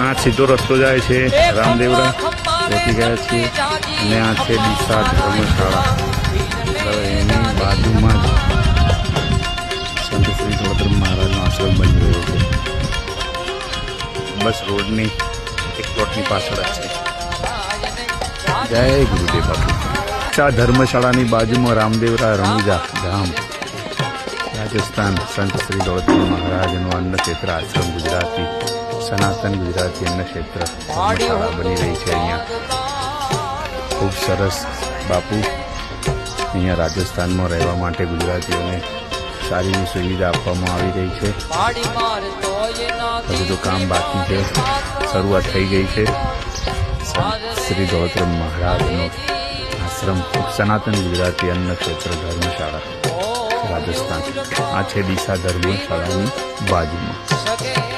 આ સીધો રસ્તો જાય છે રામદેવરા, પહોંચી ગયા છીએ અને આ છે ડીસા ધર્મશાળા. એની બાજુમાં જ સંત શ્રી ગૌતમ મહારાજનો આશ્રમ બની રહ્યો છે. બસ રોડની એક પ્લોટની પાછળ જ છે. જય ગુરુદેવ બાપુ. આ ધર્મશાળાની બાજુમાં રામદેવરા રણુજા ધામ રાજસ્થાન સંત શ્રી ગૌતમ મહારાજનું અન્ન ક્ષેત્ર આશ્રમ ગુજરાતી સનાતન ગુજરાતી અન્ન ક્ષેત્ર ધર્મશાળા બની રહી છે. અહીંયા ખૂબ સરસ બાપુ. અહીંયા રાજસ્થાનમાં રહેવા માટે ગુજરાતીઓને સારી સુવિધા આપવામાં આવી રહી છે. હજુ તો કામ બાકી છે, શરૂઆત થઈ ગઈ છે. શ્રી ગૌતમ મહારાજનો આશ્રમ સનાતન ગુજરાતી અન્ન ક્ષેત્ર ધર્મશાળા રાજસ્થાન. આ છે ડીસા ધર્મશાળાની બાજુમાં.